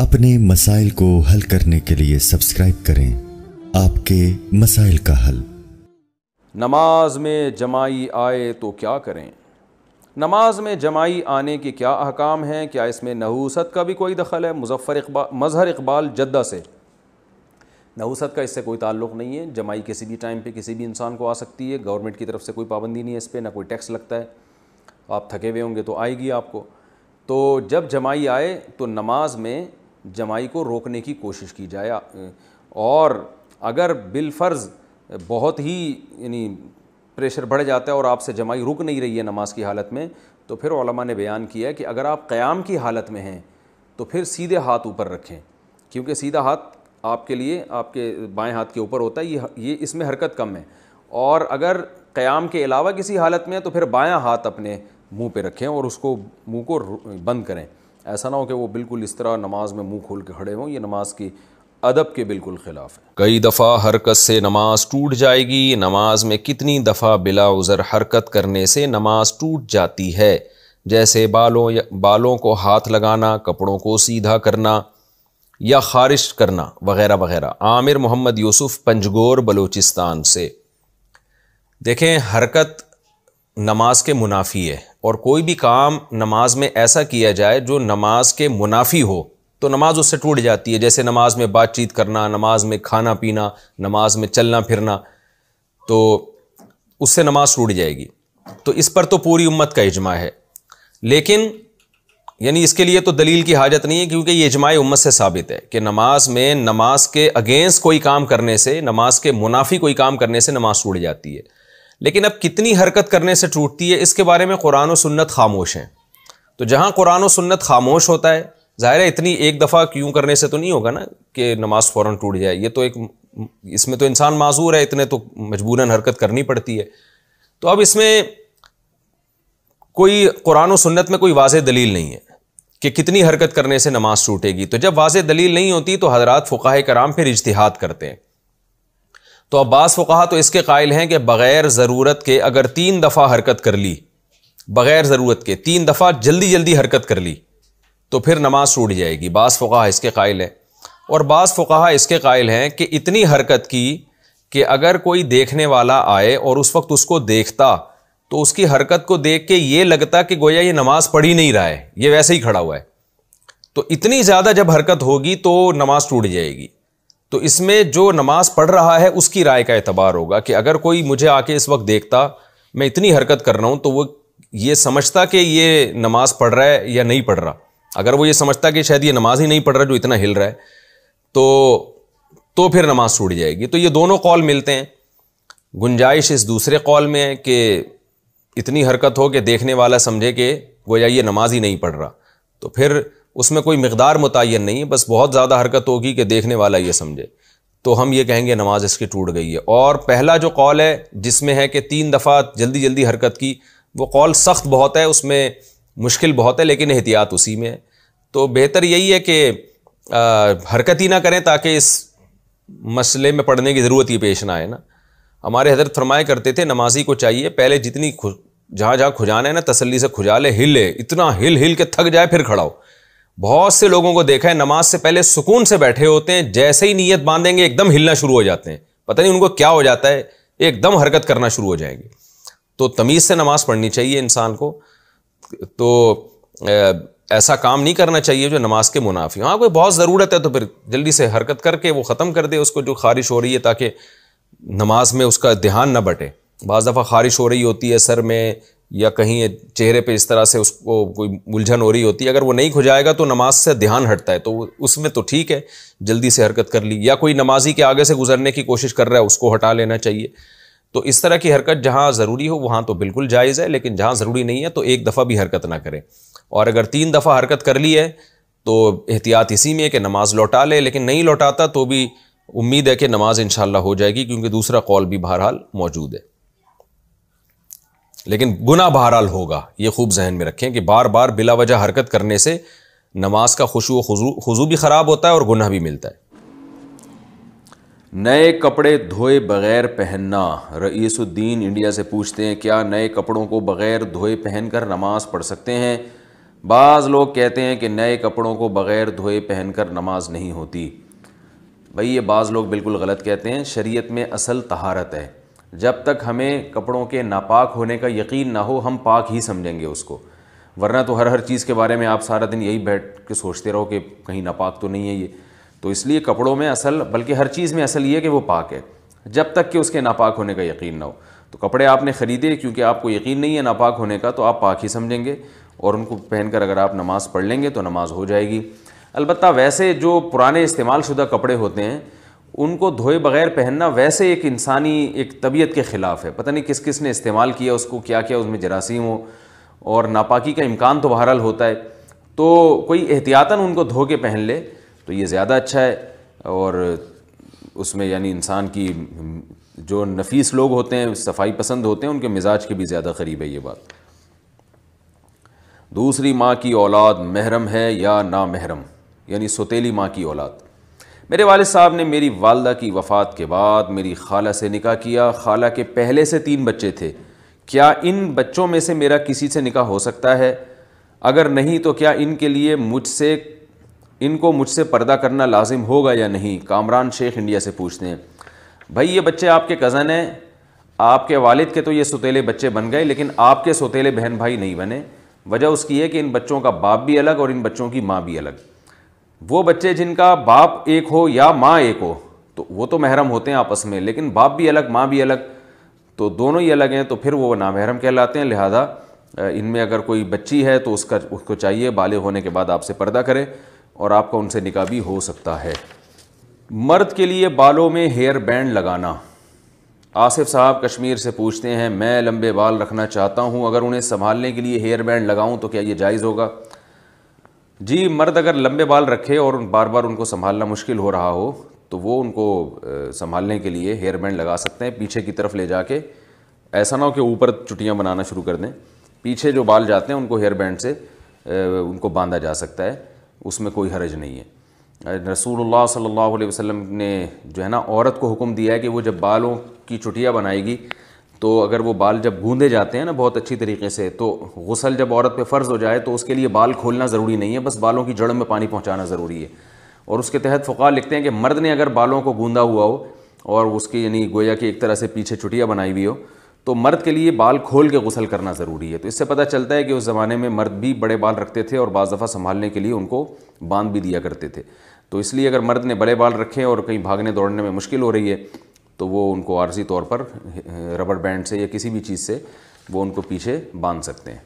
अपने मसाइल को हल करने के लिए सब्सक्राइब करें आपके मसाइल का हल। नमाज में जमाई आए तो क्या करें? नमाज में जमाई आने के क्या अहकाम हैं? क्या इसमें नहूसत का भी कोई दखल है? मज़हर इकबाल जद्दा से। नहूसत का इससे कोई ताल्लुक़ नहीं है। जमाई किसी भी टाइम पे किसी भी इंसान को आ सकती है। गवर्नमेंट की तरफ से कोई पाबंदी नहीं है इस पर, ना कोई टैक्स लगता है। आप थके हुए होंगे तो आएगी आपको। तो जब जमाई आए तो नमाज में जमाई को रोकने की कोशिश की जाए, और अगर बिलफ़र्ज़ बहुत ही प्रेशर बढ़ जाता है और आपसे जमाई रुक नहीं रही है नमाज की हालत में, तो फिर उलमा ने बयान किया है कि अगर आप क़याम की हालत में हैं तो फिर सीधे हाथ ऊपर रखें, क्योंकि सीधा हाथ आपके लिए आपके बाएं हाथ के ऊपर होता है, ये इसमें हरकत कम है। और अगर क़याम के अलावा किसी हालत में है तो फिर बायां हाथ अपने मुंह पे रखें और उसको मुंह को बंद करें। ऐसा ना हो कि वो बिल्कुल इस तरह नमाज में मुंह खोल के खड़े हों। ये नमाज की अदब के बिल्कुल ख़िलाफ़ है। कई दफ़ा हरकत से नमाज टूट जाएगी। नमाज में कितनी दफ़ा बिला उज़र हरकत करने से नमाज टूट जाती है? जैसे बालों को हाथ लगाना, कपड़ों को सीधा करना या ख़ारिश करना वग़ैरह वग़ैरह। आमिर मोहम्मद यूसुफ, पंजगोर, बलूचिस्तान से। देखें, हरकत नमाज के मुनाफी है, और कोई भी काम नमाज में ऐसा किया जाए जो नमाज के मुनाफी हो तो नमाज उससे टूट जाती है। जैसे नमाज में बातचीत करना, नमाज में खाना पीना, नमाज में चलना फिरना, तो उससे नमाज टूट जाएगी। तो इस पर तो पूरी उम्मत का इजमा है, लेकिन यानी इसके लिए तो दलील की हाजत नहीं है, क्योंकि ये इजमाए उम्मत से साबित है कि नमाज में नमाज के अगेंस्ट कोई काम करने से, नमाज के मुनाफी कोई काम करने से नमाज टूट जाती है। लेकिन अब कितनी हरकत करने से टूटती है, इसके बारे में कुरान और सुन्नत खामोश हैं। तो जहाँ कुरान और सुन्नत खामोश होता है, ज़ाहिर है इतनी एक दफ़ा क्यों करने से तो नहीं होगा ना कि नमाज फ़ौरन टूट जाए। ये तो इसमें तो इंसान माजूर है, इतने तो मजबूरन हरकत करनी पड़ती है। तो अब इसमें कोई कुरान और सुन्नत में कोई वाज़ेह दलील नहीं है कि कितनी हरकत करने से नमाज टूटेगी। तो जब वाज़ेह दलील नहीं होती तो हज़रात फ़ुक़हा कराम फिर इज्तिहाद करते हैं। तो अब्बास फ़ुक़हा तो इसके कायल हैं कि बग़ैर ज़रूरत के अगर 3 दफ़ा हरकत कर ली, बग़ैर ज़रूरत के 3 दफ़ा जल्दी जल्दी हरकत कर ली तो फिर नमाज टूट जाएगी। बाज़ फ़ुक़हा इसके कायल हैं, और बाज़ फ़ुक़हा इसके कायल हैं कि इतनी हरकत की कि अगर कोई देखने वाला आए और उस वक्त उसको देखता तो उसकी हरकत को देख के ये लगता कि गोया ये नमाज पढ़ ही नहीं रहा है, ये वैसे ही खड़ा हुआ है। तो इतनी ज़्यादा जब हरकत होगी तो नमाज टूट जाएगी। तो इसमें जो नमाज पढ़ रहा है उसकी राय का एतबार होगा कि अगर कोई मुझे आके इस वक्त देखता मैं इतनी हरकत कर रहा हूँ तो वो ये समझता कि ये नमाज पढ़ रहा है या नहीं पढ़ रहा। अगर वो ये समझता कि शायद ये नमाज ही नहीं पढ़ रहा जो इतना हिल रहा है, तो फिर नमाज टूट जाएगी। तो ये दोनों कौल मिलते हैं। गुंजाइश इस दूसरे कौल में है कि इतनी हरकत हो कि देखने वाला समझे कि गोया ये नमाज ही नहीं पढ़ रहा, तो फिर उसमें कोई मिक़दार मुतय्यन नहीं है, बस बहुत ज़्यादा हरकत होगी कि देखने वाला ये समझे, तो हम ये कहेंगे नमाज इसकी टूट गई है। और पहला जो कौल है जिसमें है कि 3 दफ़ा जल्दी जल्दी हरकत की, वो कौल सख्त बहुत है, उसमें मुश्किल बहुत है, लेकिन एहतियात उसी में है। तो बेहतर यही है कि हरकत ही ना करें ताकि इस मसले में पढ़ने की ज़रूरत ही पेश ना आए ना। हमारे हज़रत फरमाया करते थे नमाजी को चाहिए पहले जितनी जहाँ जहाँ खुजाना है ना तसल्ली से खुजा ले, हिले, इतना हिल हिल के थक जाए फिर खड़ा हो। बहुत से लोगों को देखा है नमाज से पहले सुकून से बैठे होते हैं, जैसे ही नीयत बांधेंगे एकदम हिलना शुरू हो जाते हैं, पता नहीं उनको क्या हो जाता है, एकदम हरकत करना शुरू हो जाएंगे। तो तमीज़ से नमाज पढ़नी चाहिए इंसान को। तो ऐसा काम नहीं करना चाहिए जो नमाज के मुनाफी। हाँ, कोई बहुत ज़रूरत है तो फिर जल्दी से हरकत करके वो ख़त्म कर दे उसको जो ख़ारिश हो रही है, ताकि नमाज में उसका ध्यान न बटे। बाज़ दफ़ा ख़ारिश हो रही होती है सर में या कहीं चेहरे पे, इस तरह से उसको कोई उलझन हो रही होती है, अगर वो नहीं खुजाएगा तो नमाज से ध्यान हटता है, तो उसमें तो ठीक है जल्दी से हरकत कर ली। या कोई नमाजी के आगे से गुजरने की कोशिश कर रहा है उसको हटा लेना चाहिए। तो इस तरह की हरकत जहाँ ज़रूरी हो वहाँ तो बिल्कुल जायज़ है, लेकिन जहाँ ज़रूरी नहीं है तो 1 दफ़ा भी हरकत ना करें। और अगर 3 दफ़ा हरकत कर ली है तो एहतियात इसी में है कि नमाज लौटा ले, लेकिन नहीं लौटाता तो भी उम्मीद है कि नमाज इंशाअल्लाह हो जाएगी, क्योंकि दूसरा कौल भी बहरहाल मौजूद है। लेकिन गुनाह बहरहाल होगा, ये खूब जहन में रखें कि बार बार बिला वजह हरकत करने से नमाज का खुशू खुजू भी ख़राब होता है और गुनाह भी मिलता है। नए कपड़े धोए बगैर पहनना। रईसुद्दीन इंडिया से पूछते हैं, क्या नए कपड़ों को बगैर धोए पहनकर नमाज पढ़ सकते हैं? بعض لوگ کہتے ہیں کہ نئے کپڑوں کو بغیر دھوئے پہن کر نماز نہیں ہوتی۔ بھئی یہ بعض لوگ بالکل غلط کہتے ہیں۔ شریعت میں اصل طہارت ہے، جب تک ہمیں کپڑوں کے ناپاک ہونے کا یقین نہ ہو ہم پاک ہی سمجھیں گے اس کو، ورنہ تو ہر چیز کے بارے میں آپ سارا دن یہی بیٹھ کے سوچتے رہو کہ کہیں ناپاک تو نہیں ہے یہ۔ تو اس لیے کپڑوں میں اصل، بلکہ ہر چیز میں اصل یہ ہے کہ وہ پاک ہے، جب تک کہ اس کے ناپاک ہونے کا یقین نہ ہو۔ تو کپڑے آپ نے خریدے کیونکہ آپ کو یقین نہیں ہے ناپاک ہونے کا، تو آپ پاک ہی سمجھیں گے اور ان کو پہن کر اگر آپ نماز پڑھ لیں گے تو نماز ہو جائے گی۔ البتہ ویسے جو پرانے استعمال شدہ کپڑے ہوتے ہیں ان کو دھوئے بغیر پہننا ویسے ایک انسانی ایک طبیعت کے خلاف ہے، پتہ نہیں کس کس نے استعمال کیا اس کو، کیا کیا اس میں جراثیم ہو، اور ناپاکی کا امکان تو بہرحال ہوتا ہے، تو کوئی احتیاطاً ان کو دھو کے پہن لے تو یہ زیادہ اچھا ہے۔ اور اس میں یعنی انسان کی جو نفیس لوگ ہوتے ہیں، صفائی پسند ہوتے ہیں، ان کے مزاج کے بھی زیادہ قریب ہے یہ بات۔ دوسری ماں کی اولاد محرم ہے یا نامحرم، یعنی سوتیلی ماں کی اولاد۔ میرے والد صاحب نے میری والدہ کی وفات کے بعد میری خالہ سے نکاح کیا، خالہ کے پہلے سے 3 بچے تھے، کیا ان بچوں میں سے میرا کسی سے نکاح ہو سکتا ہے؟ اگر نہیں تو کیا ان کے لیے ان کو مجھ سے پردہ کرنا لازم ہوگا یا نہیں؟ کامران شیخ انڈیا سے پوچھتے ہیں۔ بھائی یہ بچے آپ کے کزن ہیں، آپ کے والد کے تو یہ سوتیلے بچے بن گئے، لیکن آپ کے سوتیلے بہن بھائی نہیں بنے۔ وجہ اس کی ہے کہ ان بچوں کا باپ بھی الگ اور ان بچوں کی ماں بھی الگ۔ وہ بچے جن کا باپ ایک ہو یا ماں ایک ہو تو وہ تو محرم ہوتے ہیں آپس میں، لیکن باپ بھی الگ ماں بھی الگ، تو دونوں ہی الگ ہیں، تو پھر وہ نامحرم کہلاتے ہیں۔ لہذا ان میں اگر کوئی بچی ہے تو اس کو چاہیے بالغ ہونے کے بعد آپ سے پردہ کرے، اور آپ کا ان سے نکاح بھی ہو سکتا ہے۔ مرد کے لیے بالوں میں ہیئر بینڈ لگانا، آصف صاحب کشمیر سے پوچھتے ہیں، میں لمبے بال رکھنا چاہتا ہوں، اگر انہیں سنبھالنے کے لیے ہیئر بینڈ لگاؤں تو کیا یہ جائز ہوگا؟ جی، مرد اگر لمبے بال رکھے اور بار بار ان کو سنبھالنا مشکل ہو رہا ہو تو وہ ان کو سنبھالنے کے لیے ہیئر بینڈ لگا سکتے ہیں، پیچھے کی طرف لے جا کے، ایسا نہ ہو کہ اوپر چٹیاں بنانا شروع کر دیں، پیچھے جو بال جاتے ہیں ان کو ہیئر بینڈ سے ان کو باندھا جا سکتا ہے، اس میں کوئی حرج نہیں ہے۔ رسول اللہ صلی اللہ علیہ وسلم نے جو ہے نا عورت کو حکم دیا ہے کہ وہ جب بالوں کی چٹیاں بنائے گی تو اگر وہ بال جب گوندے جاتے ہیں نا بہت اچھی طریقے سے، تو غسل جب عورت پہ فرض ہو جائے تو اس کے لیے بال کھولنا ضروری نہیں ہے، بس بالوں کی جڑ میں پانی پہنچانا ضروری ہے۔ اور اس کے تحت فقہاء لکھتے ہیں کہ مرد نے اگر بالوں کو گوندا ہوا ہو اور اس کی یعنی گویا کہ ایک طرح سے پیچھے چٹیاں بنائی ہوئی ہو تو مرد کے لیے بال کھول کے غسل کرنا ضروری ہے۔ تو اس سے پتہ چلتا ہے کہ اس زمانے میں مرد بھی بڑے بال رکھتے تھے اور بعض دفعہ سنبھالنے کے لیے ان کو باندھ بھی دیا کرتے تھے۔ تو اس لیے اگر مرد نے بڑے بال رکھے اور کہیں بھاگنے دوڑنے میں مشکل ہو رہی ہے تو وہ ان کو عارضی طور پر ربڑ بینڈ سے یا کسی بھی چیز سے وہ ان کو پیچھے باندھ سکتے ہیں۔